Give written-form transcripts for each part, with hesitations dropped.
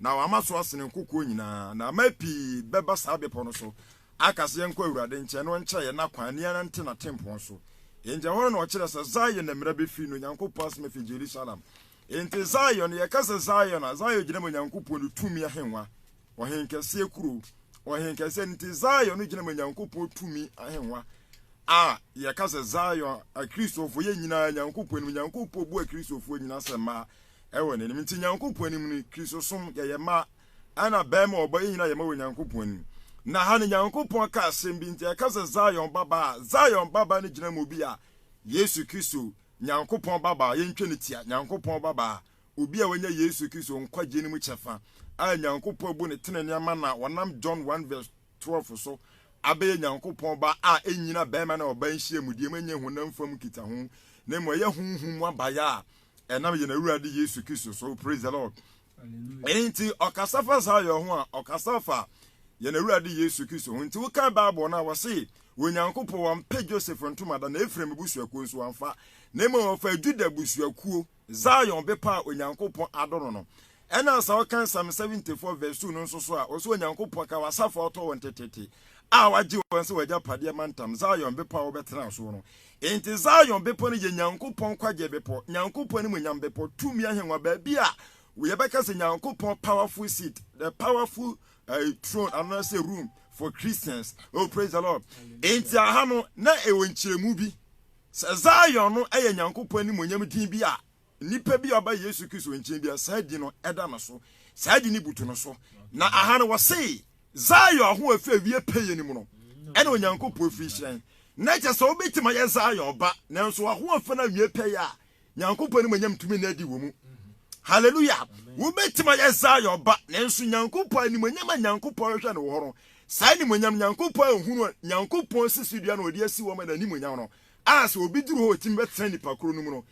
na wama so asene kokko nyina na mapi beba saa bepo no so akase yenko awurade nche no nche ye na kwan ne nante na tempo so enje horo no kire se Zion na mra be fi no Nyankopon asme fi Jerusalem enti Zion ye kase Zion gina mo Nyankopon no tumi ahenwa ohenkase ekuru ohenkase nti Zion gina mo Nyankopon tumi ahenwa ye kase Zion a Christopher ye nyina Nyankopon bu a Christopher nyina se ma ewo ne nti Nyankopon ni mu Christosom ye ma ana bema oba ye nyina ye ma Nyankopon na ha ne Nyankopon ka asem bi nti kase Zion baba ne gina mo bi a Yesu Kristo Nyankopon baba ye ntwe ne tia Nyankopon baba obi a wanya Yesu Kristo nkwaje ni mu chefa a Nyankopon bu ne tenene ama na wonam John 1:12 so abe Nyankopon ba a enyina bema na oba nhie mudie manye honam fam kita ho na mo ye hunhum abaya enam ye na Awurade Yesu Kristo so praise the Lord. Hallelujah. Enti okasafa Zion ho a okasafa ye na Awurade Yesu Kristo ho nti wo kan Bible na wo se wo Nyankopon wa mpe Joseph ntomada na Efrem busuakuo nso amfa na mo fa Juda busuakuo Zion bepa Onyankopon adono no ena sa wo kan Psalm 74:2 no nso so a wo so Onyankopon ka wasafa oto won tetete a waji won se waja pade mantam Zion bepa wo betena so no enti Zion bepo no ye Nyankopon kwaje bepo Nyankopon ni munyam bepo tumi ahenwa ba bia we yebeka se Nyankopon powerful seat the powerful throne and say room for Christians. Oh, praise the Lord. Enti aha no na ewo nchiremu bi Zion no eye Nyankopon ni munyam din bi a nipa bi oba Yesu Kristo nchirem bi a saadi no eda no so saadi ni butu no so na aha no wose Zion ho afi wie peye ni mu no ene Onyankopon fi hyiran na je so obetima ye Zion ba nanso ho afi na wie peye a Nyankopon ni munyam tumi na di wo mu. Hallelujah. Wo betima ye Zion ba nanso Nyankopon ni munyam Nyankopon hwe no wo horo sai ni munyam Nyankopon hunu Nyankopon sisudua na odi asi wo ma na ni munyam no as obi duru ho tim betra ni pakro no mu no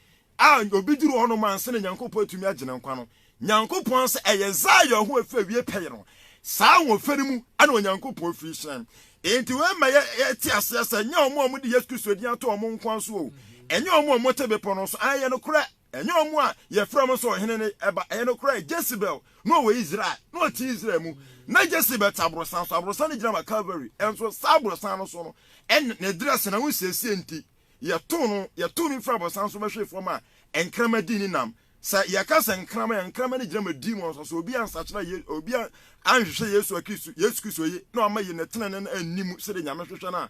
obi duru ho no man se Nyankopon tumi agena nkwa no Nyankopon se eye Zion ho afi wie peye no saa wo feri mu ana Nyankopon fi hyen enti we ma ye ti asese nya omo di Yesu Kristo di ato omo nkwa so o enya omo tebepo no so aye no kra enya omo a ye from so hene ne eba aye no kra Jezebel no we Israel no ti Israel mu na Jezebel tabrosan so abrosan ni gina Calvary enso sabrosan no so no en ne dress na wo siesie enti ye to no fra abrosan so behwe from a enkrama di ni nam sa ye ka se enkrama ni gina demons so obi ansa kira obi anhwehwe Yesu Kristo ye na ama ye ne tenene na anim se de nyame hwehwe na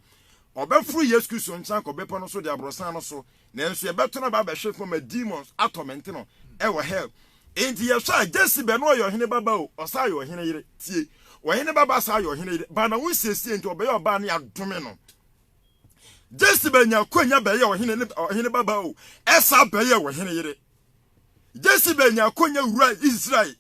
obefuru Yesu Kristo ncha ko bepo no so de abrosan no so na enso ye beto na ba behwe from a demons atorment no e wo hell enti ye sha Jezebel no yo hene baba o osa yo hene yire tie wo hene baba sa yo hene yire ba na wo siesie enti obe yo ba na adome no Jezebel nya kwanya be ye wo hene baba o esa be ye wo hene yire Jezebel nya kwanya wura Israel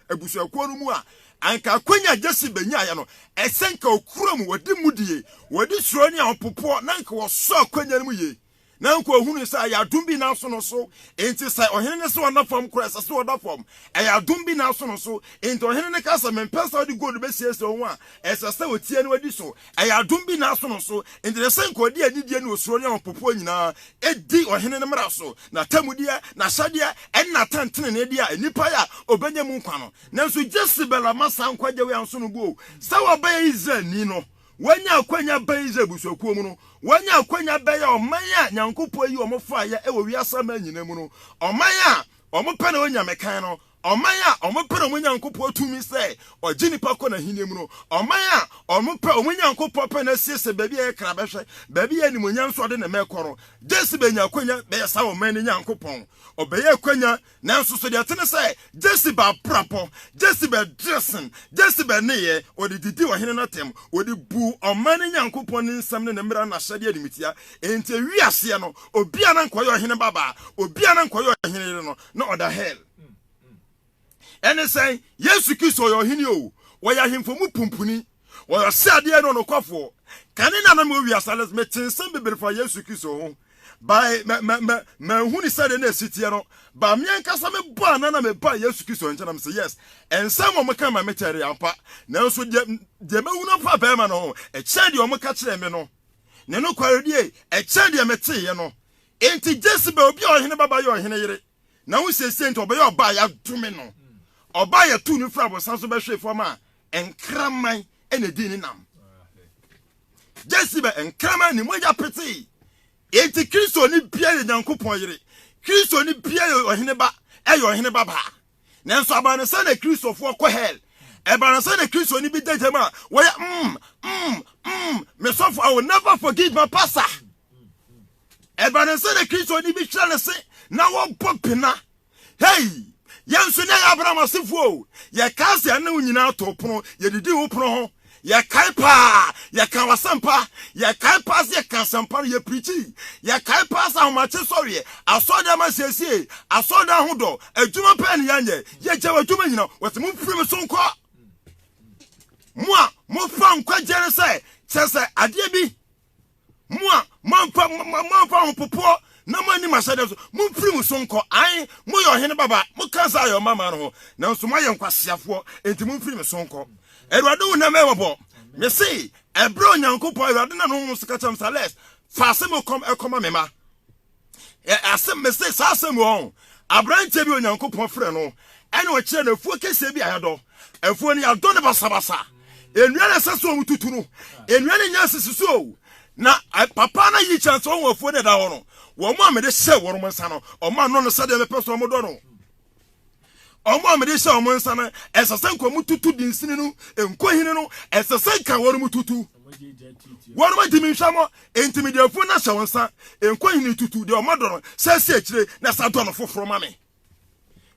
abusuakuo no mu a anka kwanya Jezebel nya ya no esenka okuram wodi mudie wodi suro ni opopo na nka wo so kwanya no mu ye na nko ohunu sa ya dumbi na so no so enti sa ohene ne so na fam kura sa so da fam ya dumbi na so no so enti ohene ne ka sa mempesa odi gold be siese ho a esa sa otie ne wadi so ya dumbi na so no so enti ne sen ko di adidie ne osuro ne opopo nyina edi ohene ne mra so na tamudia na sadia en na tantene ne dia enipa ya obenya mu nkwa no nanso Jezebel amasa nkwaje we anso no bu sa wa ba Israel ni no wanya akwanya ba Israel busokuo mu no wanya akwanya ba ya omanya Nyankopon yi omofa ya ewo wiasa ma nyina mu no omanya omopa na onya mekan no omanya omopa na onya Nyankopon tumi se ogini pako na hine mu no omanya omopa onya Nyankopon pa na siese baby e kra behwe baby ya ni monya nso de na mekoro Jezebel nya akwanya be ya sa omanya Nyankopon obeye akwanya na nso so de atene se Jezebel prapo Jezebel dressing Jezebel ne ye odi didi wo hene na tem odi bu omanya Nyankopon nsam ne na mra na hyade adimitia enti wiase no obi ana nkoyo hene baba obi ana nkoyo hene no na oda hell ene say Yesu Kristo yo hene o wo ya hemfo mu pumpuni wo yo sade no no kwafo kane na na me wiase les metinsem bebere fa Yesu Kristo ho by me huni sade na sitie no ba me ankasa me ba na me ba Yesu Kristo nche na me say yes ensam o meka ma metere ampa na nso de me hu pa ba ma no e chede o meka kire me no ne no kwarodie e chede me te ye no enti Jezebel obi o hene baba yo hene yire na wo sese enti obe yo ba ya dume no oba ye tu ni fra bosan so be hwe foma enkraman ene di ni nam Jesibe enkraman ni moja peti enti Kristo ni bia ye Nyankopon yire Kristo ni bia ye ohene ba eyo ohene ba ba nanso abane se na Kristo fo ko hell ebane se na Kristo ni bi dejema wo me so I will never forgive my pastor ebane se na Kristo ni bi hwele se na wo popina hey yanso na Abraham asefo ye kase na nyina to pono ye didi wo pono ho ye kaipa ye kan wasampa ye kaipa se kan sampa ye preachi ye kaipa sa homache sorry asoda ma siesie asoda hodo adwuma pa ne yanye ye je adwuma nyina wose mu firi me sonko mo fa nkwa jere se sese ade bi mo fa popo na mani masade so mu firi mu sonko an mo yo hene baba mo kansa yo mama no na nso mo ye nkwasiafo enti mu firi me sonko Erwade wo na mewabo me say ebro Nyankopon Erwade na no so kacham sales fa asem ekoma mema asem me say sa asem won abrante bi Onyankopon frɛ no ene o kire na fuo kese bi ayado afuo ni ado ne basabasa enua na seso mututu no enua ne nya sisiso na papa na yi chance won afuo ne da wo no wo mo amede hye wo rom nsa no o ma no no sade me peso mo do no omo amede hye o mo nsa no esesen kwa mututu dinsini no enkohini no esesen ka wo mututu wo ma dimi hwamo entimidiafo na hye wo nsa enkohini tutu de o ma do no sese akire na sa do no foforo ma me.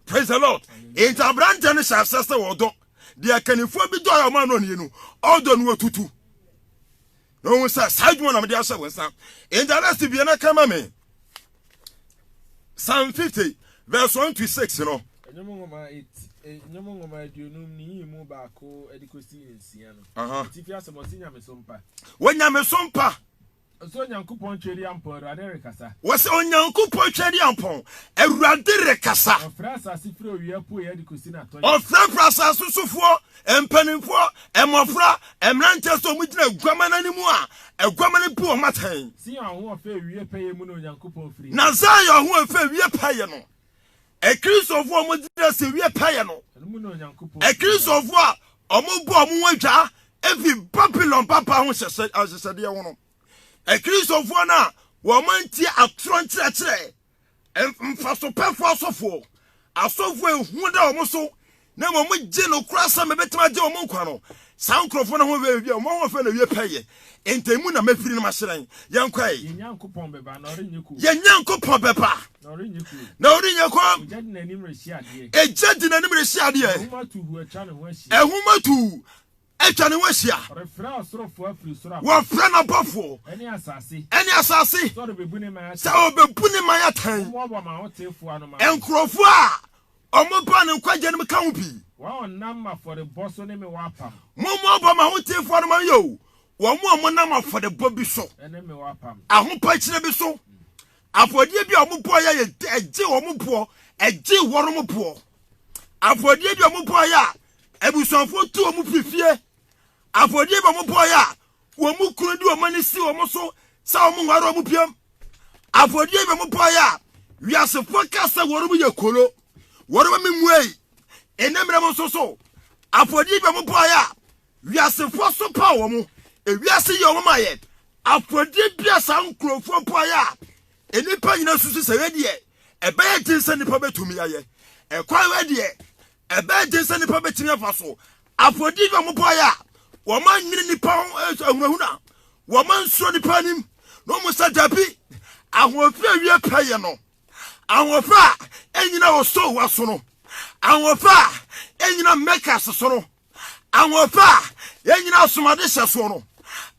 Praise the Lord. Enti abrante ne hye asese wo do de akanifo bi do o ma no ne nu o do no tutu no sa sajuma na me de hye wo nsa enti arrest bi na kama me Psalm 50 verse 1 to 6 no Nyamongoma duonum ni mu baako edikosi ensia no tifia semotinya mesompa wonya mesompa so Nyankopon tweri ampon Awurade rekasa wose Onyankopon tweri ampon Awurade rekasa ofra asase firi owia po ye edikosi na to ofra asase sofo empanimfo emofra emrante so mugina guamana ni mu a eguamana bu o matan si ahwo ofa ewie peye mu no Nyankopon firi na za yo ho ofa ewie peye no Kristo fo mo dira se wie peye no Kristo fo omo bo omo wadwa efi Babylon papa ho hesede ye wo no Kristo fo na wo manti atro nkyerɛkyerɛ mfaso pefo asofo ehu da omo so na mo gye no kura sa mebetima gye omo nkwa no sankrofo na ho we omo ho fa na wie peye entemu na mafiri na mahyeran yankwae Nyankopon beba na orenyeku Nyankopon beba na orenyeku ejadi na nim rehia de ehumatu etwa ne wahia refra asorofo afiri soro wo fra na bofo eni asase so de bebu ne ma sa obebu ne ma yatan mo bo ma hotefo anu ma enkrofo a omoba ne nkwaje ne ka ho bi wa onam ma for the boss ne me wa pam mo bo ma hotefo anu ma yo wo mo nam afode bo bi so ene me wa pam ahopa kire bi so afodie bi omobo ya ye eje omobo eje woromobo afodie bi omobo ya ebusanfo tu omo fifie afodie bi omobo ya wo mu kunu di omani si omo so sa omo nwaro omo piam afodie bi omobo ya wiase fokasa woro mu yekolo woro ma memuei enemre mo so afodie bi omobo ya wiase fo so pa wo mu ewiase ye omo maye afodie bi asa nkrofo po ya enipa nyina susu se we de ebe ye jinse nipa betumi aye ekwa we de ebe jinse nipa betumi afa so afodie bi omobo ya wo man nyini nipa ahunahuna wo man nso nipa nim no mo sadabi ahofi awie paye no ahofa enyina wo so waso no ahofa enyina meka so no ahofa enyina asomade hyeso no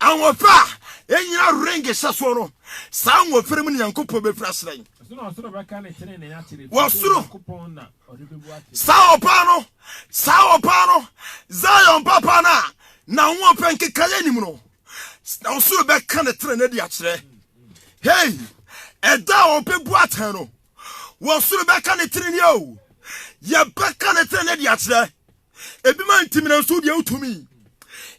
ahofa enyina ringe hyeso no sa ahofere mu Nyankopon befra sran osoro beka ne tene ne ya kire Nyankopon na odebebu ate sa opa no Zion papa na wo penke kale nim no na osoro beka ne tene ne dia kire hey eda opebu ate no wo soro beka ne tene ne o ye beka ne tene ne dia kire ebi man ntimi na so dia utumi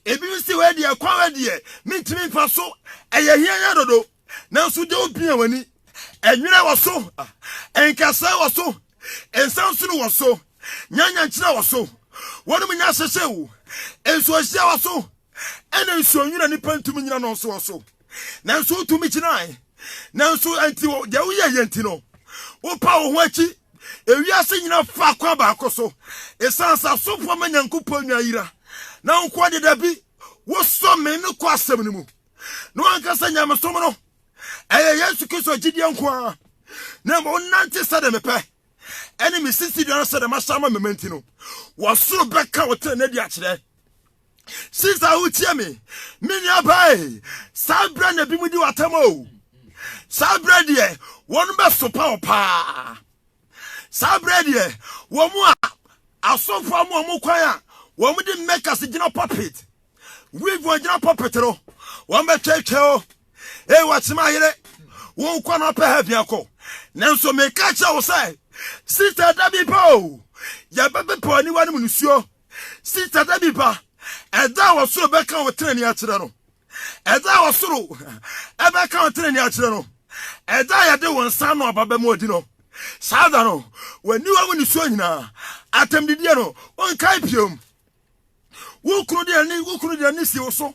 ebi msi we dia kwa we dia mintimi mfa so eye hia dodo na so de obia wani enwere wo so enkasa wo so ensanso no wo so nyanya nkyira wo so wonum nya sese wo enso ahia wo so ene nso nwina nipa ntumi nyina no so wo so nanso utumi kinai nanso anti de wo ye yenti no wo pa wo ho achi ewiase nyina fa kwa ba akoso esansa sofo manyankopɔ nwayira na nko de dabi wo so me ne kwa asem ne mu no ankasa nyamesom no Yesu Kristo gidi nko na mo nante sade mepe ene mi sisi do sade masama mementi no wo soro beka wo tene di akire sisa utie me ni abai sabra na bi mudi watamo sabra die wonu be sopa opa sabra die wo mu asofo mo kwan a wo mu di makers gina puppet we go gina puppet ro wo be twetwe o watima yire won kwa no pe heavy akọ nanso me ka cha wo say sister dabi po ya bebe po ni wani munusuo sister dabi pa eda wo soro be kan wo treni a kire no eda wo soro e be kan wo treni a kire no eda ya de won san no ababa mu odi no sada no wani wa munusuo nyina atam didie no won kai piom wo kunu de ni si wo so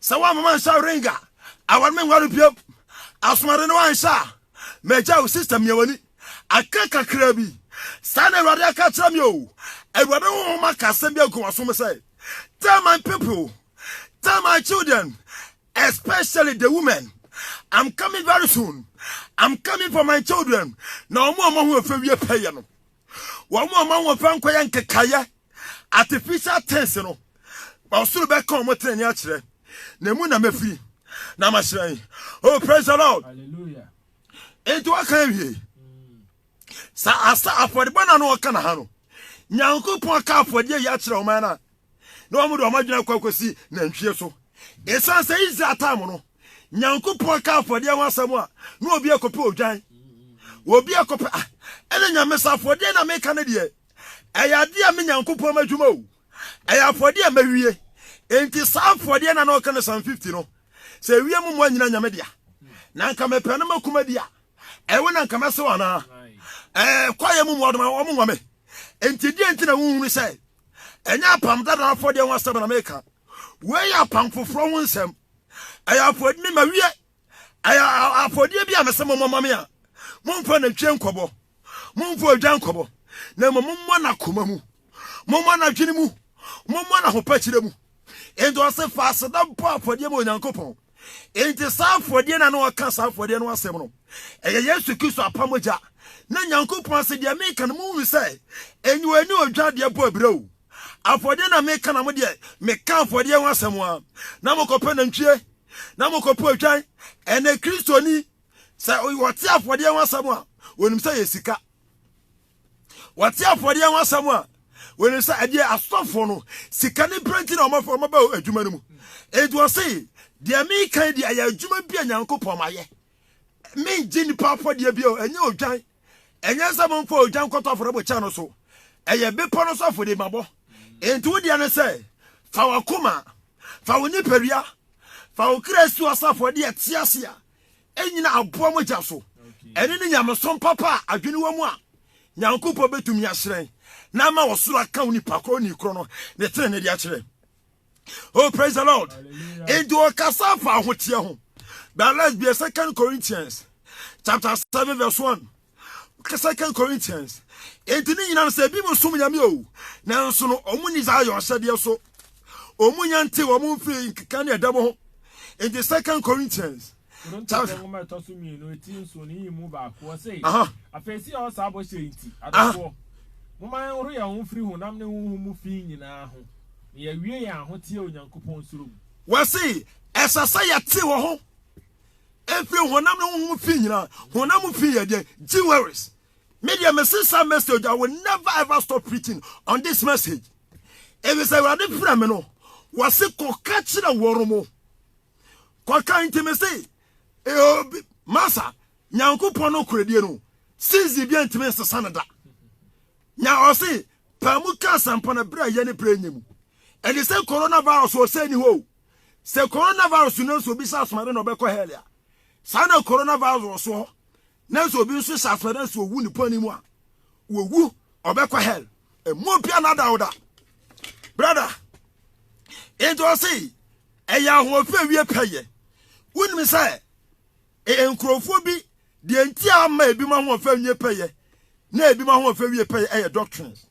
sa wa mama sha ringa awan men waru piom asumare no ansha meja wo system yewani akaka krabi sana awade aka kira mi o awade wo maka asem bia go asom say tell my people, tell my children, especially the women, I'm coming very soon. I'm coming for my children. No more who fe wie pay no. One more man wo fan kwaya nkekaya artificial tense no. Ba so be come mo treni a kire. Na mu na mafiri. Na ma hire. Oh, praise the Lord. Hallelujah. Ento aka wie. Sa asa afode bana no ka na ha no. Nyankopon aka afode ya kire o man na. No amudo amadwena kwakwasi na ntwie so. Esan se izi atam no. Nyankopon aka afode ya wasam a no obi akope odwan. Obi akope ene nyamesa afode na meka na de. Eyade a me Nyankopon madwuma o. Eyafode a mawie. Enti sa afode na no ka na 150 no. Se wie mu mo anyina nyame dia. Na nka mepe na makuma dia. Ewe na nka mese wana. Kwaye mu modoma wo mu nwame. Enti die enti na wunhunu se. Enya pam da na afode won asaba na meka. We ya pam foforo won nsem. Aya afode ni mawie. Aya afode bi amese mo mama me a. Momfa na twe nkobo. Momfa odwan nkobo. Na mommo na koma mu. Mommo na dwene mu. Mommo na hopachire mu. Endo ase fase da bo afode mo Nyankopon. Enti sa afode na no aka sa afode no asem no. Eye Yesu Kristo apamoja. Na Nyankopon se de meka no mu se enyu ani odwa de bo abreu. Afode na meka na mo de meka afode ho asem a. Na mokope na ntwie. Na mokope odwan. Ene Kristo ni se wote afode ho asem a. Wonim se yesika. Wote afode ho asem a. Wonim se ade asofo no sika ne brenti na omafo maba adwuma no mu. Edu se de me kan de aya adwuma bia Nyankopon maye. Me jini papa de bia enye odwan. Enye sabon fo odwan kwoto aforo bo cha no so. Eye bepo no so afode mabo. Enti wo dia ne se fa wakoma. Fa woni peria. Fa okresu asafode etiase a. Enyina abo mo ja so. Eni ni nyamesom papa adwene wa mu a. Nyankopon betumi aheren. Na ma wo soro aka woni pakro ni kro no. Ne tere ne dia kire. Oh, praise the Lord. Enti o kasa fa ahotie ho. But let's be 2 Corinthians chapter 7 verse 1. 2 Corinthians. Enti ni nyina se bi mo som nyame o. Na nso no omuni za ayo hyede so. Omunya nte wo mo mfiri nkeka ne edam ho. Enti 2 Corinthians chapter afesi o sa bo shenti adafo moma oro ya ho firi ho nam ne ho mu fi nyina ho ye wie ya ho tie Onyankopon suro wasi esasa ya te wo ho efiri ho nam ne ho mu fi nyina ho nam fi ye de jewelries media message I will never ever stop preaching on this message. If you say we are different me no wasi ko ka kire woro mo ko ka intimacy masa Nyankopon no kredie no sinzi bia ntime sesana nya osi pamu ka sampana bra ye ne pra nyemu and they say coronavirus o say ni ho say coronavirus no so bi sa asomare no be ko helia sana coronavirus so na so bi so sa asomare so wu ni pani mu a wo wu obe ko hel emu bia na dauda brother into say eya ho fa wie peye woni say enkrofo bi de enti ama ebi ma ho fa wie peye na ebi ma ho fa wie peye eye doctrines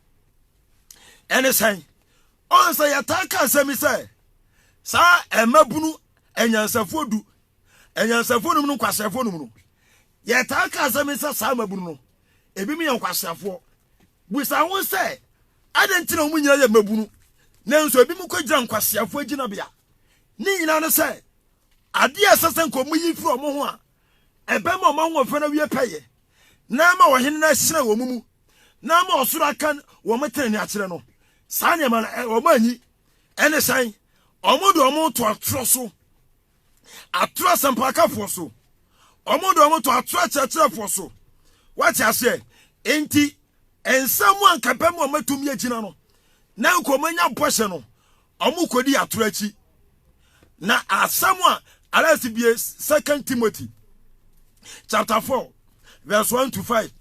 ene say on say ataka asemi say sa emabunu enyansafo du enyansafo num no kwasafo num no ye taka asemi say sa mabunu no ebi mi yankwasafo busa won say adentina mu nyina ye mabunu nanso ebi mu kwagira nkwasafo agina bia ni nyina no say ade asese nkomu yi firi omo ho a ebe ma omo ho fa na wie peye na ma wo hene na hyira wo mumu na ma osoro aka wo metani akire no sa ne ma wo manyi ene san omo do omo to atro so atro sampaka fo so omo do omo to atro akire fo so what you say enti ensamu ankapem o matumi agina no na nkomanya boshe no omo kodi atro achi na asamu a alasi bie 2 Timothy chapter 4 verse 1 to 5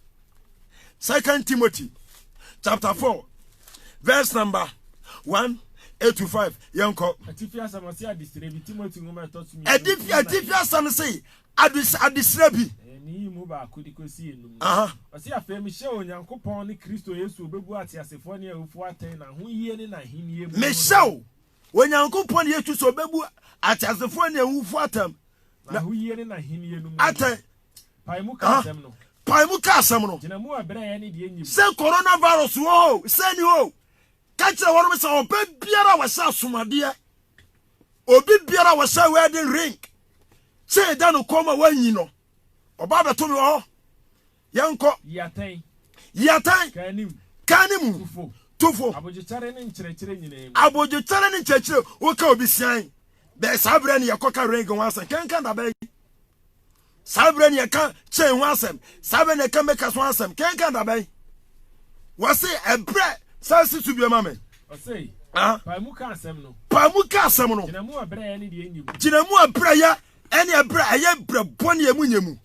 2 Timothy chapter 4 verse number 1 8 to 5 yanko atifia samasi adisrebi Timothy ngoma totsumi atifia samasi adisrebi ni mu ba kodikosi enum aha wasi afem hye onyankopon ni Kristo Yesu obebu atiasefo ne awufo aten na ho yie ne na henie mu meshaw onyankopon Yesu so obebu atiasefo ne awufo atem na ho yie ne na henie mu aten paimu kasem no jinamu abra ya ni de enyim se coronavirus wo se ni wo kacha wono se obe biara wa sa somade obi biara wa sa wedding ring se da no koma wanyi no oba beto me ho yanko yatan kanim tufo abojuchare ne nkyerɛkyerɛ nyina abojuchare ne nkyerɛkyerɛ wo ka obi sian be sabra ne yakoka ring wansan kankan da ba sabre ne ka chen ho asem sabre ne ka meka so asem kenka da bai wase ebre sansi su bi ma me osei paimu ka asem no jinamu abra ya ne de enyim jinamu abra ya ene abra aye bre bone emu nyemu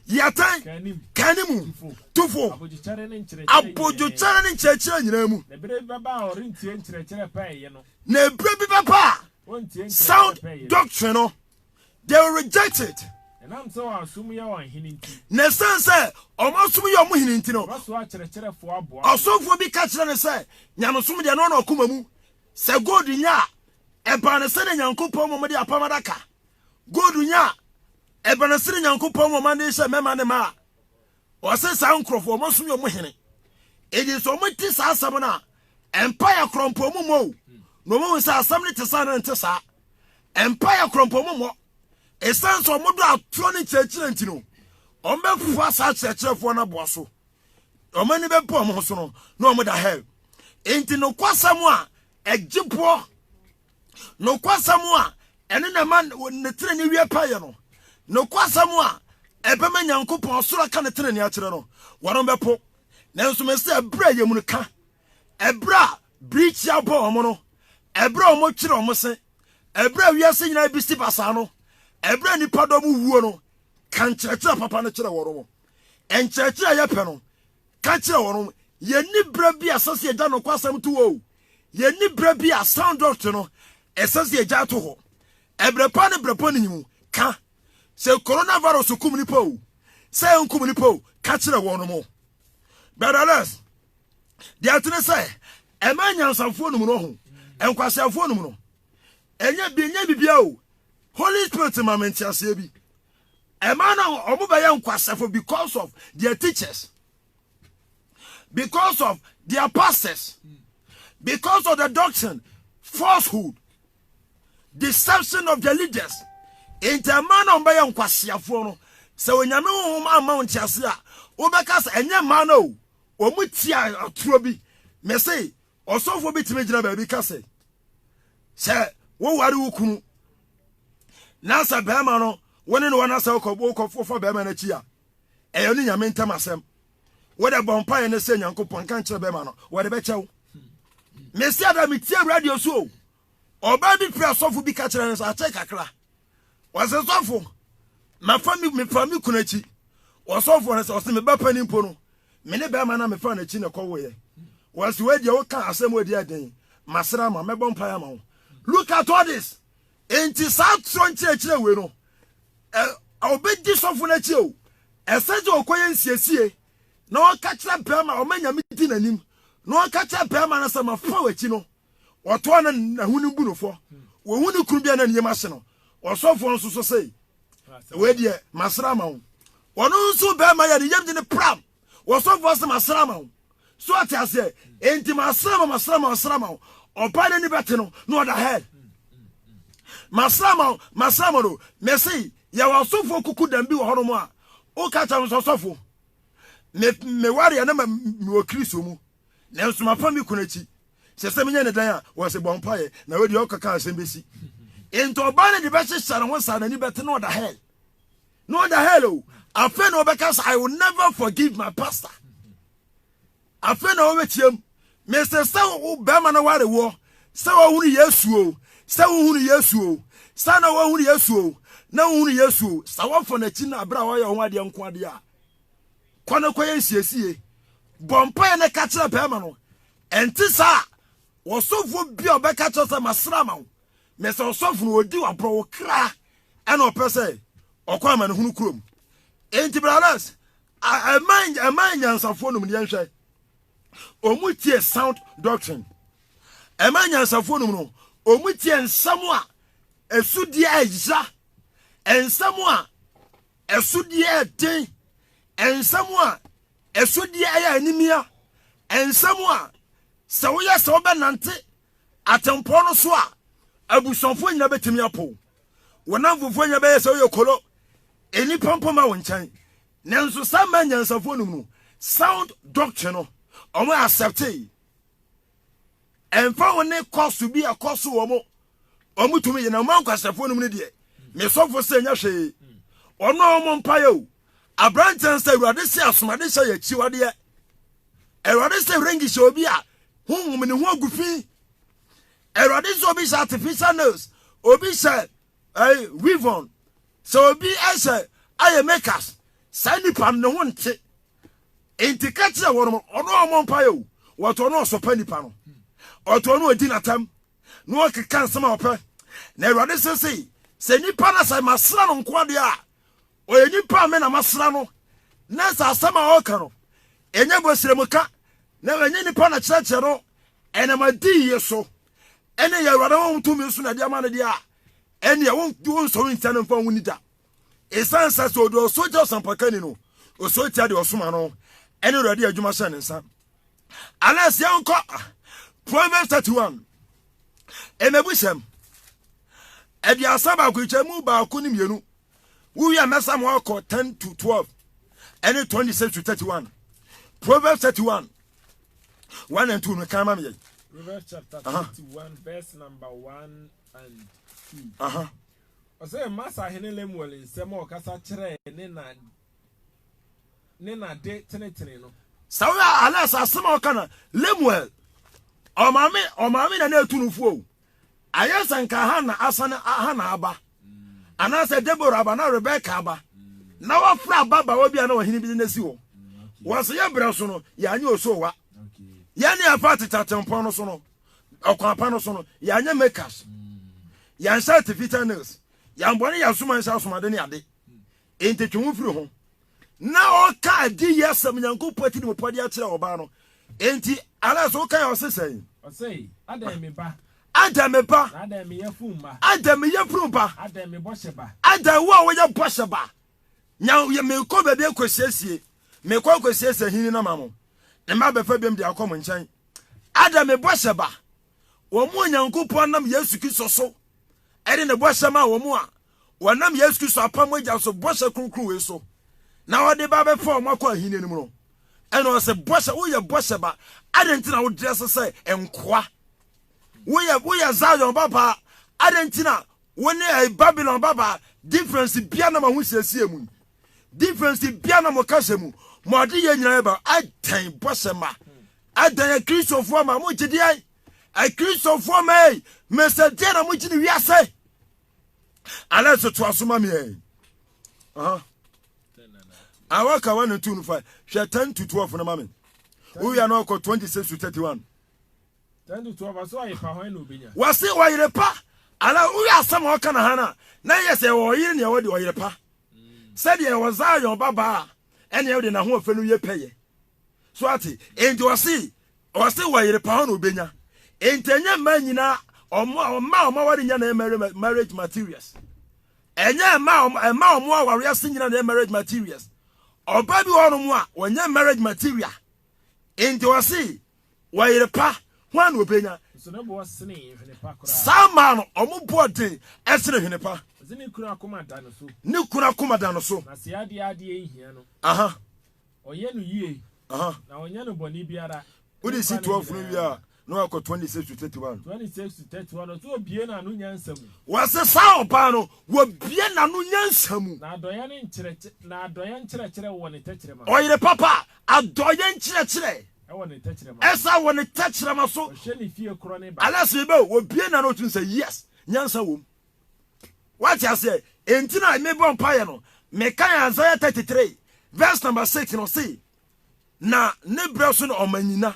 yatan kanimu tufo abojuchare ne nkyerɛkyerɛ nyina mu na bre baba orintie nkyerɛkyerɛ pae no na bre bi baba sound doctrine no they will reject it. Ne sense omosumu ye omo hininti no osofo bi ka kire ne se nyamesom de no na okumamu se god nya eba ne se nyankopon mo de apamadaka god nya eba ne se nyankopon mo mande se mema ne ma o se sa nkrofo omosumu ye omo hini edi so mo ti sa asam na empire krompo mu mo no mo se asam ne tesa na ntesa empire krompo mu mo esan so modo atro ne kyerɛkyerɛ ntino ɔmɛfu asa kyerɛkyerɛfo na boaso ɔmani bɛpo ɔmo so no na ɔmo da hell enti no kwasam a egipo no kwasam a ene na man ne tere ne wie paye no kwasam a ebema nyankopɔn soro ka ne tere ne akyerɛ no wɔno bɛpo nanso me se ebra yemu no ka ebra breach ya bo ɔmo no ebra ɔmo kyerɛ ɔmo se ebra wiase nyina bisi basa no ebra ni padom wuo no kan kyerɛkyerɛ papa no kyerɛ wɔro mo enkyerɛkyerɛ ya pɛ no kan kyerɛ wɔro mo ye ni bra bi asase agya no kwasam to wo ye ni bra bi a sound doctor no esase agya to ho ebra pa ne bra pa ne himu ka se coronavirus kum ni po se nkum ni po ka kyerɛ wɔro mo badalas dia tene se emanya nsanfo no mu no ho enkwasafo no mu no enya bibia o Holy Spirit mamenti ase bi emana omo ba ye nkwasafo because of their teachers, because of their pastors, because of the doctrine, falsehood, deception of the leaders. Enta mana omba ye nkwasafo no se onyame wo ma amount ase a obeka se enye ma no omutia aturo bi me say osofo bi time gina ba bi ka se wo ware wo kunu nasa bema no woni no wana sa okofo bema na chi a eyo ni nyame ntam asem wo de bompa ye ne se nyankopon kan kire bema no wo de be chew me se ada me tie radio so oba bi pre sofo bi ka kire ne sa che kakra wo se sofo ma fami kunachi wo sofo ne se o se me ba pani mpo no me ne bema na me fa na chi ne kowo ye was where you can assemble with the day. Masrama, my bomb. Look at all this. Ain't it South Church? We know. I'll bet this off when I chill. A set of coincidence. No catch up Burma or many meeting and him. No catch up Burma and some of poet, you know. Or Tuan and Hunubuno for. We wouldn't could be an animation. Or so for us to say. Where dear Masrama. Or no so Burma and the in the pram. Or so for some Masrama. So I say, ain't Masrama, or by any better no other head. Masrama, Messi, you are so for cuckoo than be Horoma. O catch us so for. Me worry and me Chrisumu. Nelson, my family Kunechi. Sesamian Daya was a bonfire, now the Oka Sembisi. Into a banner the best son on one side and you better know the hell. No the hell. I feel no because I will never forgive my pastor. I feel no with him. Mr. Saw Bamana Wari war. Saw only yesu. Saw only yesu. Sana only yesu. No only yesu. Sawa for the China Brawa or Wadian Quadia. Quano Quayensi. Bompire and a catcher Bamano. And Tissa was so for beer back at us a Masrama. Mr. Sofun would do a bro cra and or per se or Quaman Hunukrum. Ain't it brothers? I mind and phone of the Omutie sound doctrine. A man has a phone. Omutie and someone a sudia ja and someone a sudia day and someone a sudia anemia and someone so we are so banante at a pono swa abu sonfo nya betimi apo wona fofo nya be so yokolo eni pompoma wonchan nanso some man has a phone sound doctrine. Omo accept and for when cost to be a cost to omo to me na man kwasafo no mu de me so for say nya hwe ono omo mpayo abrantan say urade se asomade say yachiwade e urade se rengi se obi a honhum ne ho agufi urade se obi say artificial nose obi say weavon so obi say aye makers say nipa ne ho nte enti kacha wono ono mpayo wato no so panipa no oto no odi natam no okeka nsema ope na Awurade se nipa na sai masra no nko ade a oye nipa me na masra no na sa asema oka no enye bosremuka na enye nipa na kyerɛkyerɛ no ene madi yeso ene ya Awurade won tumi so na de ama ne de a ene ya won so ntia no mfa woni da esansa so do soja sampakani no o so tia de osoma no ene Awurade adwuma sha ne nsa alas yanko Proverbs 31 emebusem edi asaba ko chemu ba ko ni mienu wu ya mesam ko 10 to 12 ene 26 to 31 Proverbs 31 1 and 2 no kama me Proverbs chapter 31 verse number 1 and 2 Ose masa henele mwele nsema okasa kire ne na de tenetene no sawa alas asema okana Lemuel omame na na tunufu ayasanka hana asana hana aba anase Deborah aba na Rebecca aba na wafra baba wa bia na wahini bi nesi wo wase ya bra so no ya anya osowa ya ne afati tatempo no so no okwapa no so no ya anya makers ya nsa artificial nails ya mbone ya suma nsa asomade ne ade ente twumu firi ho na o ka di yesam nyanko pati ni mopade a kire oba no enti ala so kan o sesai o sei adam me ba adam me yefumba adam me bosheba adam wo ya bosheba nya me ko bebe kwesiesie me ko kwesiesie hini na mamo ne ma befa bem de akom nchen adam me bosheba wo mu nyanko po nam Yesu Kristo so ere ne boshema wo mu a wonam Yesu Kristo apam agya so boshe kronkron we so na ode ba be fo mo akwa hini ni mu no eno se boshe wo ye bosheba adentina wo dress say enkoa wo ye Zion baba adentina woni ai Babylon baba difference bia na ma hu siesie mu difference bia na mo kase mu mo de ye nyina ba adan boshema adan Christopher ma mo gidi ai Christopher mai Mr. Dena mo gidi wiase ala so to asoma me awaka 1 and 2 no 5 10 to 12 na mame we are now 26 to 31. 10 to 12 so I pa hwan no benya. Wase wayerepa ala we asam o kana hana na yese wo yire ne wo de wayerepa. Said ye was Zion baba ene ye de na ho afenu ye peye. So ati enti wase wayerepa no benya. Enti enya ma nyina oma wari nya na marriage materials. Enya ma omo aware asinyina na marriage materials. Oba bi wono mu a wonya marriage material. Enti wase wayerepa hwan obenya. So na bo sene hwene pa kora. Sama no omo body esene hwene pa. Zini kura komanda no so. Ni kura komanda no so. Na se ade ehia no. Aha. Oye no yie. Aha. Na onya no boni biara. Udi si 12 no wi a no akọ 26 to 31. 26 to 31 so obie na no nyansa mu. Wase sa opa no wo bie na no nyansa mu. Na adoye ne nkyereke na adoye nkyereke wo ne tekyerema. Oyire papa adoye nkyereke. Ewo ne tekyerema. Esa wo ne tekyerema so. Ohye ne fie kro ne ba. Alasi be wo bie na no tun say yes nyansa wo. What you say? Entina me bon paye no. Me kan Isaiah 33 verse number 6 no say. Na ne breso no omanyina.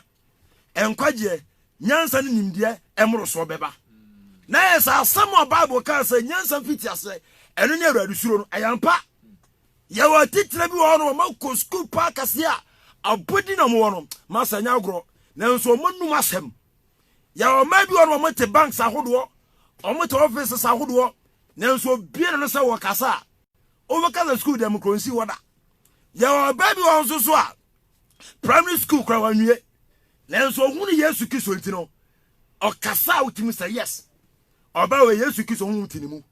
Enkwaje nyansa ne nimde emro so beba. Na yesa asam Bible kan say nyansa fiti ase. Eno ne awradu suro no ayampa. Ye wa titire bi wo no ma ko school park ase a abodi na mo no ma sanya agro. Na nso mo num asem. Ye wa ma bi wo no mo te banks ahodo. O mo te offices ahodo. Nanso bia no se wo kasa o wo kasa school dem kronsi woda ya baby won so a primary school kwa wanwie nanso hunu Yesu Kristo ntino o kasa utimi say yes oba we Yesu Kristo hunu ntinimu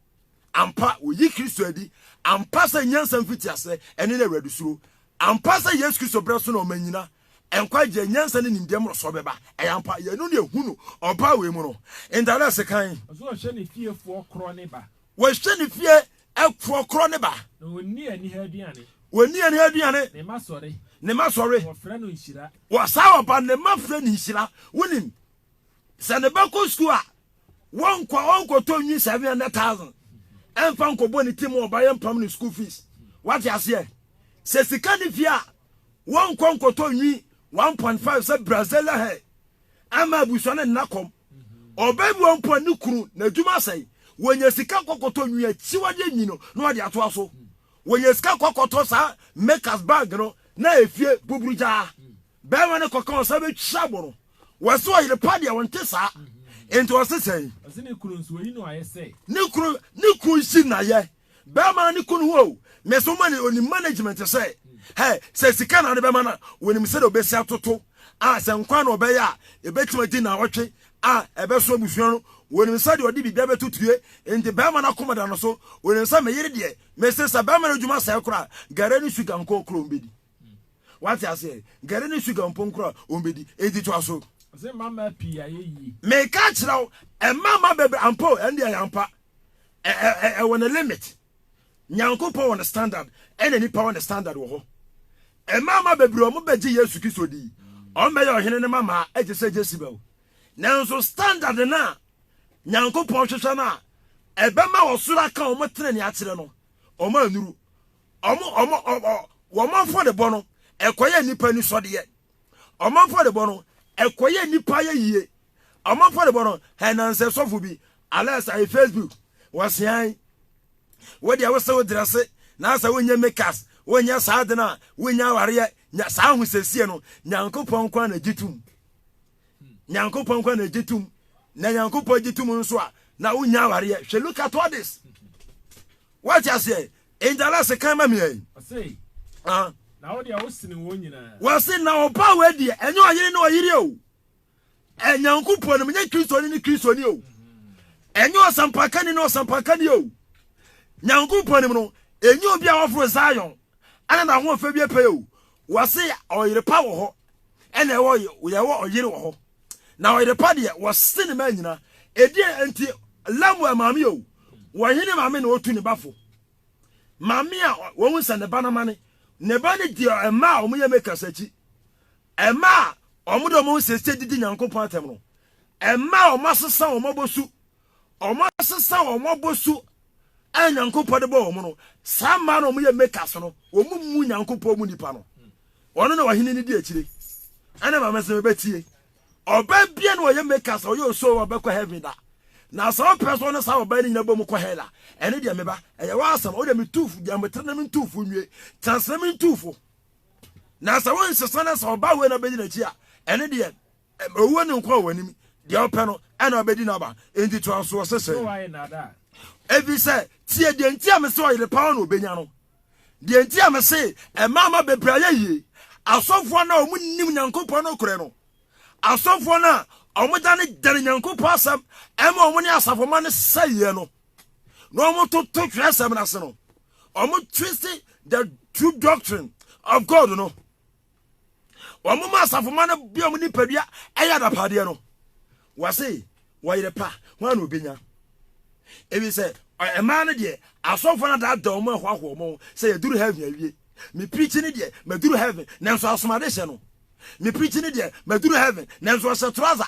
ampa wo yi Kristo adi ampa sa nyansa mfiti ase ene na awradu suro ampa sa Yesu Kristo breso na o manyina enkwaje nyansa ne nimdem ro so beba ayampa ye no ne hunu oba we mu no ndala se kan so ohye ne fie fo kro ne ba. Wahye ne fie ekwo kro ne ba. Na woni ani ha aduane. Woni ani ha aduane. Ne ma sore. Ne ma sore. Wo fra no nhira. Wo sawo ba ne ma fra ni nhira. Wonim. Se ne ba ko school a won to nyi 700,000. Emfa nkobo ni tim oba ye mpam ni school fees. What you say? Se sika ni fie a won to nyi 1.5 se Brazil he. Ama buso ne nakom. Oba bi won po ni kuru na djuma sai. When you sika kokoto nwi chiwade nyino no ade ato aso when you sika kokoto sa make us bag no na efie buburuja be wane kokon sa be twabo no waso yire pade wonte sa ento wasesai asini kuru nso yi no ayese ni kuru si na ye be ma ni kunu ho me so mani oni management say hey say sika na de be ma na woni mi se do be si atoto se nkwa na obe ya e betima di na wotwe ebe so busuan no woni sa de odi bibia betutue enti ba ma na komada no so woni sa me yire de me se sa ba ma na djuma sa kura gare ni sugar nko kro ombedi what you say gare ni sugar nko kro ombedi edi to aso se mama pi ayeyi me ka kirawo e mama bebe ampo endi ayampa won a limit nyankopon won standard ene ni power standard wo ho e mama bebe o mo beji Yesu Kristo di o me ye ohene ne mama eje se Jezebel nanso standard na nyankopon hwehwe na ebema wosura ka o motere ne akire no o ma anuru wo ma fo de bono ekoye nipa ni sode ye o ma fo de bono ekoye nipa ye yie o ma fo de bono henanse sofo bi alasa e Facebook wasian wo dia wo se wo dresse na asa wonya makers wonya saade na wonya ware nya sa hu sesie no nyankopon kwa na gitum nyankopon kwa na gitum na nyankopon gitum nso a na wonya ware hwe look at all this what you say indala se kan ma me say na wo dia wo sini wo nyina wo se na oba we die enyo ayire na oyire o enyankopon no nya Kristo ni Kristo ni o enyo sampaka ni no sampaka ni o nyankopon no enyo bia wo fro Zion ana na ho fa bia pe o wo se oyire pa wo ho ene wo ye wo oyire wo ho na oyire pa de wo se ne ma nyina edi enti lamu amami o wo hene mame na otu ne bafo mame a wo hu se ne ba na mane ne ba ne di ema o mo ye make asachi ema o mo do mo se didi nyankopon atem no ema o masesa o mobosu o masesa o mobosu anyankopon de bo o mo no sa ma no mo ye make aso no o mu nyankopon mu nipa no ono na wo hene ne di akire ana mama se betie oba bia na oye make us oye so oba kwa heaven da na so person na sa oba ni nyina bom kwa hela ene de meba eye wa asam o de me tufu de ametre na me tufu nwie transfer me tufu na sa won sesa na sa oba we na be na chi a ene de owo ne nkwa wani de opa no ana obedi na ba enti transfer sese why na da ebi se tie de enti am se oyire pa na obenya no de enti am se e mama bebraya yi asofo na omunnim nyankopon no kure no asofo na omudane dare nyankopon asam ema omuni asafo ma ne saye no no omuto to twasam na se no twist the true doctrine of God no omuma asafo ma ne bia omuni padua eya da pade no wase wayire pa wan obenya ebi se e ma ne de asofo na da omo hwahwo mo se ye duru heaven awie me preach ni de me duru heaven nanso asomade hye no me preach ni de me duru heaven nanso se trouser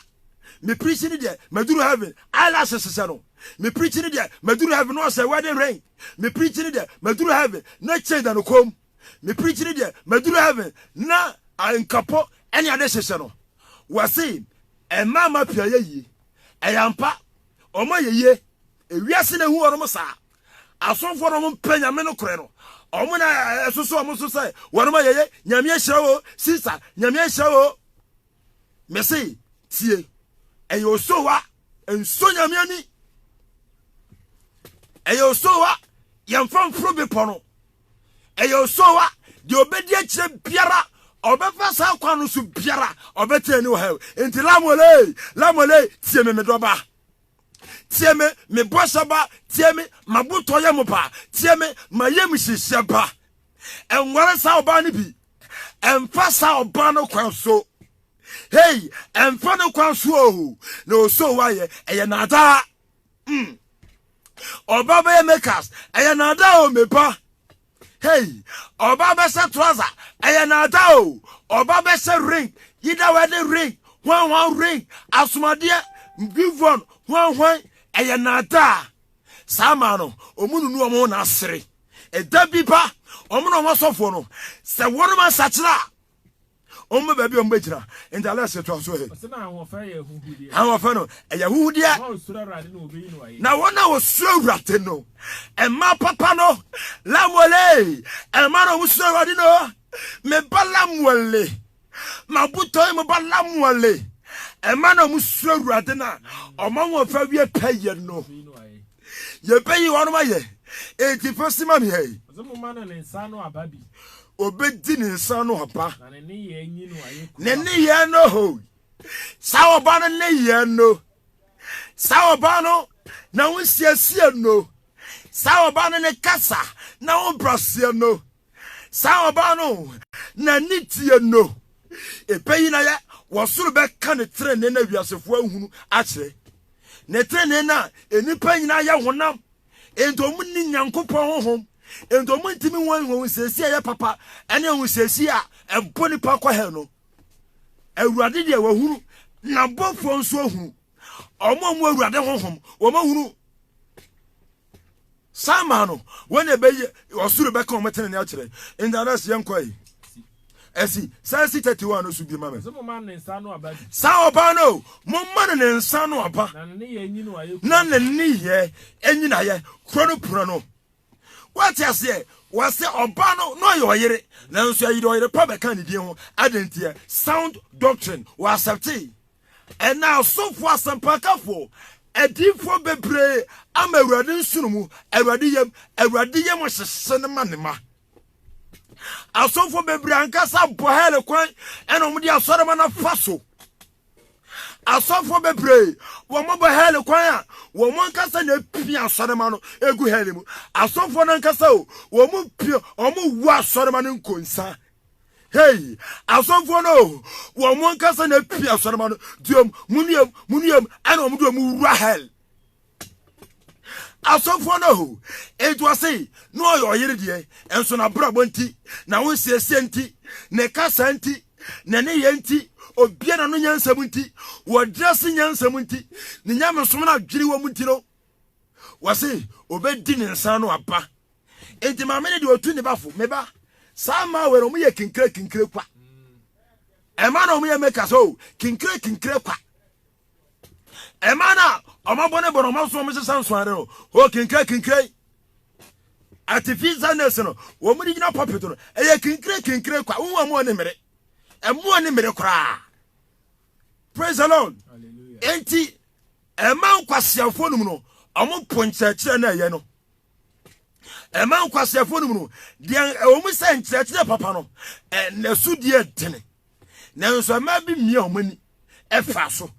me preach ni de me duru heaven eyelashes hye no me preach ni de me duru heaven no se wedding ring me preach ni de me duru heaven na change no kom me preach ni de me duru heaven na ankapo ene ade hye no wase e mama pia yi eyampa omo yeye ewiase na hu onom sa asonfo no mpanya me no kore no omuna esoso omuso say wonoma yeye nyame ahira wo sister nyame ahira wo mesi tie eyo sowa enso nyame ani eyo sowa yamfam frobe pono eyo sowa de obedi akire biara obefa sa kwa no so biara obetani wo ha enti lamole tie me doba tie me bosaba tie me mabuto ye mopa tie me mayem hiheba enware sa oba ne bi emfa sa oba no kwan so hey emfa no kwan so o no so waye eye nada oba be makers eye nada o mepa hey oba be se trouser eye nada o oba be se ring yida wedding ring one ring asumade give one eye nada sama no omunu nu omo na asere eda bipa omo no sofo no se wono ma sachira omo ba bi omo bejira enta la se to so he se na wo fa ye huhudi awon fa no eye huhudi na wona wo surawrate no e ma papa no lamole e ma no wo surawrate no me balamwole mabuto me balamwole e ma no wo surawrate na omo wo fa wie paye no ye payi wono ma ye 81 ma me he ozomo ma no nsa no ababi obedi ni nsa no aba na ne ye nyi no aye ne ne ye no ho sa oba no ne ye no sa oba no na wo siesie no sa oba no ne kasa na wo brasie no sa oba no na nitie no epeyi na ye wo soro be ka ne tre ne na wiasefo ahunu akire ne tre ne na enipa nyina ye honam ento mu ni nyankopon honhom ento mu ntimi won sesi ya papa ene won sesi a empo ni pa kwa he no awurade de wahuru na bofo nso ahuru omo awurade honhom wo mahuru sama no when e be osuru be ka ometene ne akire indanas yenkoi esi sansi 31 no su bi mama so mo man ne nsa no aba sa oba no mo man ne nsa no aba na ne ye nyi no aye na ne ni ye enyi na ye kro no what you say was say oba no yo yere na nso ayi do yere pa be kan di ho adentia sound doctrine was accepted and now so for sampakafo edifo bebre am awurade nsunumu awurade yem mo hyehye ne manema asofo bebre ankasa bohele kwan eno mudi asorema na faso asofo bebre wo mo bohele kwan a wo mo ankasa na pia asorema no egu hele mu asofo na ankasa wo mo pia o mo wu asorema no nkonsa hey asofo no wo mo ankasa na pia asorema no diom muniem eno mo do mu rahel asofo no it was say no yo yere de enso na brabo nti na wo siesie nti ne kasa nti ne ne ye nti obia na no nyansam nti wo dress nyansam nti ne nyame som na dwiri wo nti no wase obedi ne nsa no aba enti ma me de otu ne bafo meba sama were mo ye kinkre kwa ɛma na ɔmo yɛ makers o kinkire kwa ɛma na ɔmo bɔ ne bɔ ɔmo so ɔmo sesa nsoare no o kinkire artificial nurse no ɔmo di gyina puppet no ɛyɛ kinkire kwa wo ɔmo ne mere ɛmo ne mere koraa. Praise the Lord. Hallelujah. Enti ɛma nkwasiafo no mu no ɔmo ponkyerɛkyerɛ na ɛyɛ no ɛma nkwasiafo no mu no deɛ ɔmo sɛ nkyerɛkyerɛ papa no na su die dene na nso ɛma bi mia ɔmo ani ɛfa so.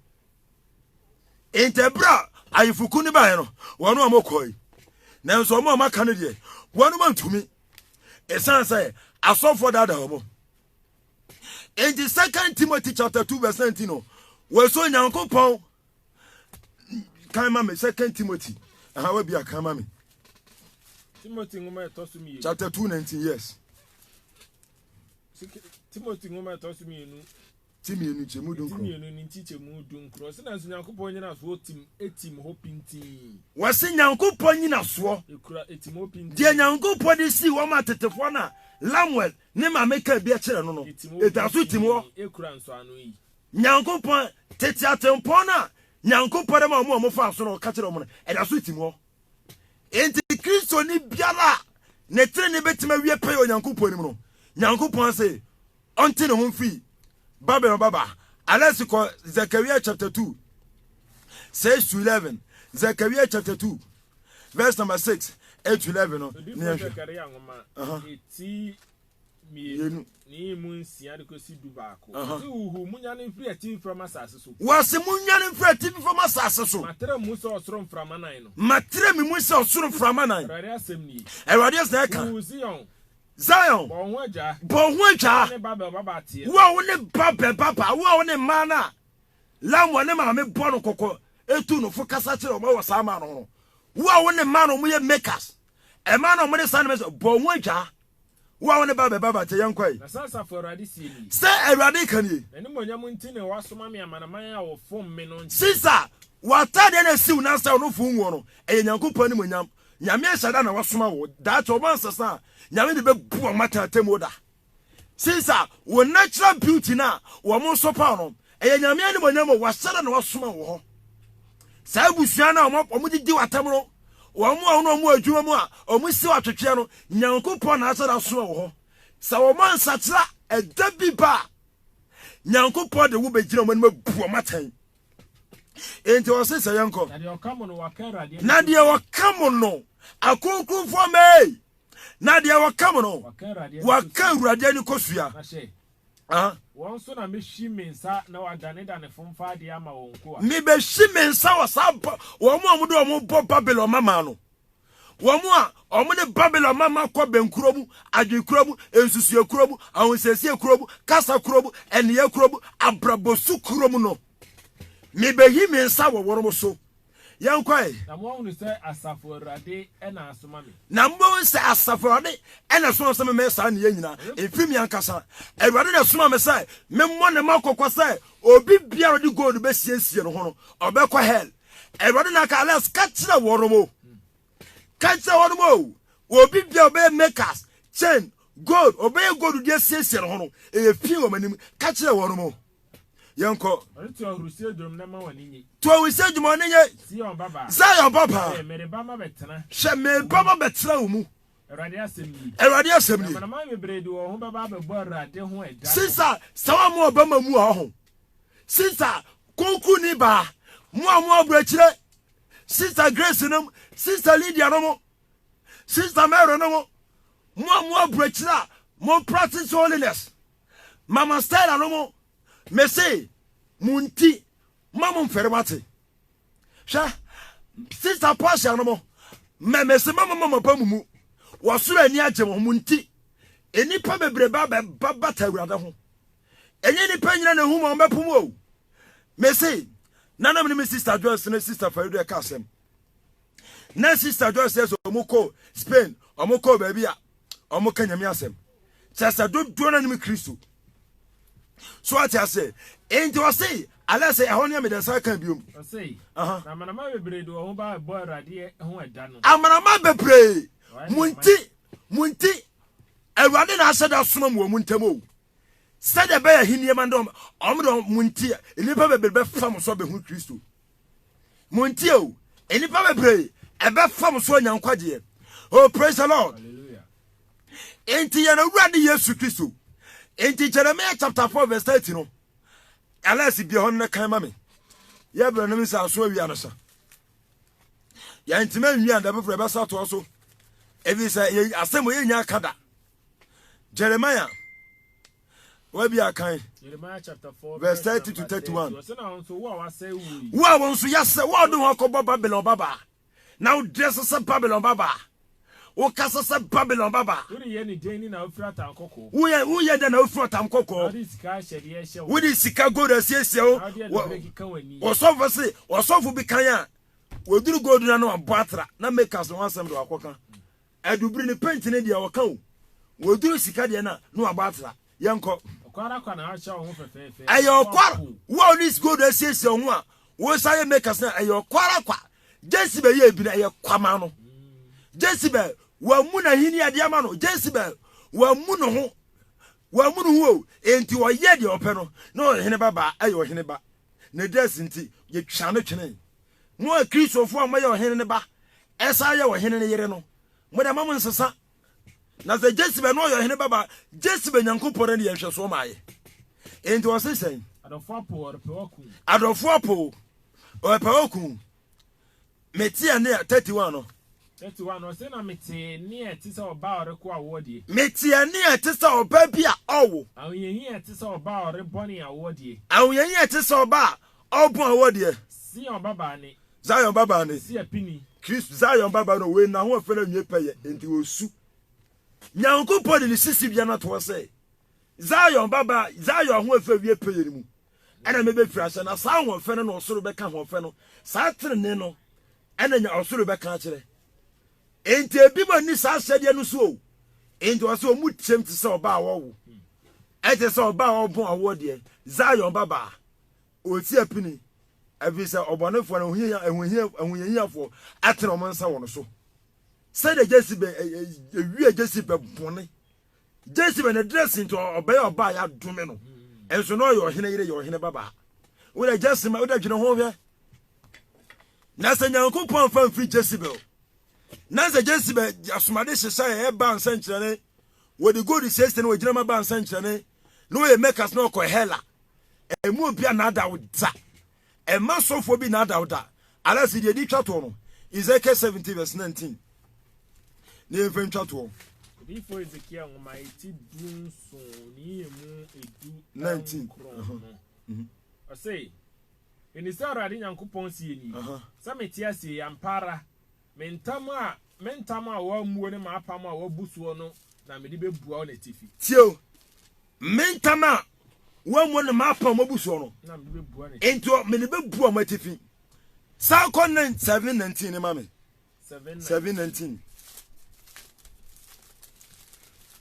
Enti bra ayifuku ne bae no wɔn ɔmo kɔi na nso ɔmo aka no deɛ wɔn ɔmo ntumi ɛsan sɛ asɔfo dada ɔmo. Enti 2 Timothy chapter 2 verse 19 no wɔso Nyankopɔn kan ma me 2 Timothy wa bia kan ma me Timothy ngoma etosumi chapter 2:19 yes Timothy ngoma etosumi enu Timienu chemudun ko Timienu ni chemudun kro se na Nyankopɔn nyina so etim ho pintin wɔse Nyankopɔn nyina so ekura etim ho pintin de Nyankopɔn de si wɔn atetefo na Lamuel ne ma meka bi akere no no etaso timo ekura nso ano yi Nyankopɔn tete atempɔn na Nyankopɔn de ma ɔmo fa so no ka kere ɔmo no edaso timo enti Kristo ni biara ne tere ne betima wie pɛ Nyankopɔn ni mu no Nyankopɔn se ɔnte ne ho mfi Babylon baba unless you call Zechariah chapter 2 6 to 11 Zechariah chapter 2 verse number 6 8 to 11 no Zechariah ngoma eti mienu ni munsia de kosi dubako ti uhu munya ne free ati from asase so wase munya ne free ati from asase so matre mu so osoro mframa nan no matre mi mu so osoro mframa nan Awurade asem ni Awurade asem ka Zion bon hoja ne Babel baba tie wo ne Babel baba wo ne mana lamwo ne ma me bɔ no kokɔ etu no fo kasa kire o ma wo sa ma no wo ne ma no mo ye makers e ma no mo de san me bon hoja wo ne Babel baba te yankwai na sasa for Awurade sie ni se Awurade kan ni eni monyam ntine wasoma me amanaman a wo fom me no sisa wata de na siw na sa no fu nwo no e Nyankopɔn ni monyam nyame asada na wasoma wo da to man sasa nyame de be bu mata temu da sisa wo natural beauty na wo mo so pa no e nyame ani monyam wo asada na wasoma wo ho sa busua na wo didi watam no wo mo adwuma mu a wo si watwetwe no Nyankopɔn na asada so wo ho sa wo man satira e da bi ba Nyankopɔn de wo be gina mo ne bu mata enti wo se yanko na de okamo no wakara na de wakamo no akonkun fo me na de wakamo no waka Awurade ni kosua na she ah won so na me hyi mensa na wadane da ne fomfa de ama won ko a mi be hyi mensa wasaba wo mo do mo bo Babylon mama no wo mo a omo ne Babylon mama ko benkuro mu adwekuro mu ensusu ekuro mu ahonsesi ekuro mu kasa kuro mu eniye kuro mu abrabosu kuro mu no mi be hyi mensa wo woro mo so yankwai na mo hunu se asafo Awurade na asoma me na mo se asafo Awurade na so se me sa ne nyina efim yankasa Awurade na soma me se me mo ne makokɔ se obi biara de gold be siesie no ho no obekɔ hell Awurade na ka let's catch the woromo obi biara be makers chain gold obe gold de siesie no ho no efim wo manim catch the woromo yanko to ahrusie drum na ma wani nyi to ahrusie drum na nyi Zion baba mere ba ma betena she me ba ma betena wo mu Awurade asem ni na ma bebre de wo ho baba be bo Awurade ho eda sinsa sawa mo obama mu ho sinsa konku ni ba mo abrachire sinsa Grace no sinsa Lydia no sinsa Mary no mo abrachire mo practice holiness mama Stella no me say munti mama mferemate sha sister Pasha no mo me say mama pamumu wasoro ani agye mo munti enipa bebre ba ta Awurade ho enye ni panyina na hu mo mepum o me say nanam ni me sister Joyce na sister Fayudo e ka asem na sister Joyce says omoko Spain omoko ba bia omoko nyame asem sister do na ni Kristo so what I say enti o say ala say ehon ya me da sa kan biom o say na manama bebre do ho ba bo Awurade ho eda no amanama bebre munti Awurade na aseda soma mo muntam o said a bear hiniamandom omdo muntia enipa be fam so be hu Kristo muntio enipa be ebe fam so nyankwaje. Oh, praise the Lord. Hallelujah. Enti yana urade Yesu Kristo. Enti Jeremiah chapter 4 verse 30 no. Alasi bi hon na kan ma me. Ya bra no mi sa so wi anosa. Ya ntima nwi anda be fre be sa to so. Ebi say asemo ye nya kada. Jeremiah wabi akan Jeremiah chapter 4 verse 30 to 31. So na so wo wa say wi. Wo won so yase wo do ho akobo Babylon baba. Now dress us Babylon baba. O kasa se Babylon baba. Uri ye ni deni na ofra tan koko. Wo ye de na ofra tam koko. Adi sika shede ye she. Wo di sika gold asiesie o. Wo so bi kan a. Wo duru gold na no abatra na makers no asem do akoka. Adubiri ni paint ne dia wo kan o. Wo duru sika de na no abatra. Yenko. Okwara kwa na acha ho fefefe. Ayo kwara. Wo dis gold asiesie ho a. Wo say makers na ayo kwara kwa. Jezebel ye bi na ye kwama no. Jezebel wa mu na hini ade ama no. Jezebel wa mu no ho. Wa mu no ho enti wo ye de ope no. No hene baba ayo hene ba. Ne dress nti ye twa no twene. Mo a Kristofo a mo ye hene ne ba. Esa ye wo hene ne yere no. Mo da mamu nsesa. Na ze Jezebel no yo hene baba. Jezebel Nyankopore ne ye hwe so maaye. Enti wo sesen. Adofo apo or pe oku. Adofo apo or pe oku. Metia ne 31 no. 31 no say na mete ne etisa oba oreko awodie. Metia ne etisa oba bia owo. Awuyehi etisa oba oreboni awodie. Awuyehi etisa oba obon awodie. Si oba ba ni. Zion baba ni. Si apini. Christ Zion baba no we na ho afere nwe peye enti osu. Nyankopon ni sisi bia na to say. Zion baba Zion ho afere wie peye ni mu. Ana mebe firase na sa ho afere no osoro beka ho afere no. Sa trene no. Ana nya osoro beka kire. Enti ebiba ni sa sede no so. Enti waso mu tiem ti se oba awo. Ete se oba obon awode. Zion baba. Oti apini. Avisa obonefo na ehunhia atena o mansa wono so. Say the Jezebel ewie Jezebel bone. Jezebel na dressing to obey oba ya dome no. Enso no yo hene yire yo hene baba. Wo da Jezebel wo da dwene ho hwe. Na se Nyankopon fa free Jezebel. Na se Jezebel asomade hyehyɛ e ba nsankyerene. Wo de go di seste no gina ma ba nsankyerene. No ye makers no ko hela. Emu bia na da wo da. Emma sofo bi na da. Ala si de di twato no. Ezekiel 70 verse 19. Ne mfen twato. Before Ezekiel ngoma eti dunso ni emu edu 19. I say Enisa radi Nyankopon si eni. Sa metia si ampara. Mentama wa muo ne ma apam a wa busuo no na me de bebua na tifi. Tio. Mentama wa muo ne ma apam obusuo no. Na me de bebua na. Ento me de bebua ma tifi. Sa kon 7:19 ne ma me. 7:19.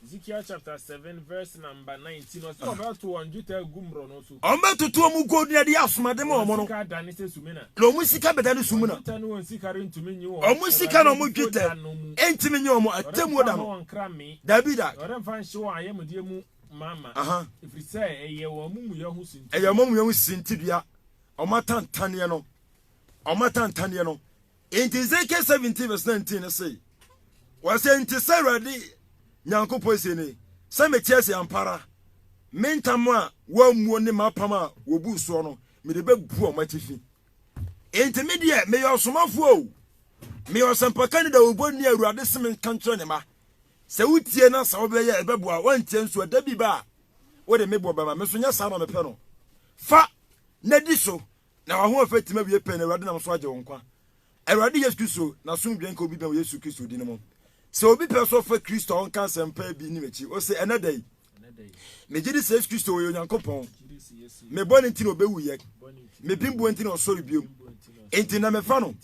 Ezekiel chapter 7 verse number 19. So about to one juta gumro no so. Omba tutu omu gold na de asomade ma omo no. Sika dane se sumina. Na omu sika bedane sumuna. Juta no sika rentumi nyi wo. Omu sika na omu juta. Entimi nyi omu atemu da no. Davida. Ora fan hye wo ayemde mu mama. If say eye wo mumu ye ho sinti. Eye mumu ye ho sinti bia. Omatantane no. Omatantane no. Enti Ezekiel 17 verse 19 na say. Was enti say ready Nyankopon se ni se metia se ampara mentam a wamuo ne mapam a wobu so no me de bebu o matifi enti me de me yosomafo o me yosempa kanida obonni awurade se men kantre ne ma se wutie na sa obeye ebebu a wantie nso adabi ba wo de mebo ba ma me so nya sa na me pe no fa na di so na wa ho afatima wie pe na awurade na so age wo nkwa awurade Yesu Kristo na so ndwen ka obi ba Yesu Kristo di ne mo. So obi person for Christo on can sempa bi ni mechi o say another me gidi say Christo we Onyankopon me boni nti no bewu ye me bimbo nti no sorry biom enti na me fa no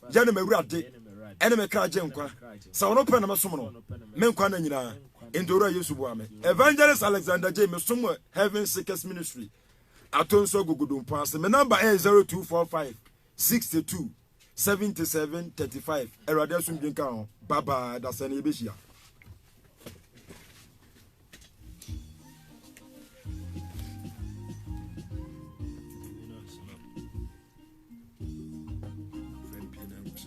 je na mawurade ene me kra je nkwa sa wono pe na me som no me nkwa na nyina endoro Yesu bo ame Evangelist Alexander J me som Heaven Seekers Ministry atonso gugudum pass me number is 0245 62 77 35 erade asum dwinka ho baba da sane ebehia.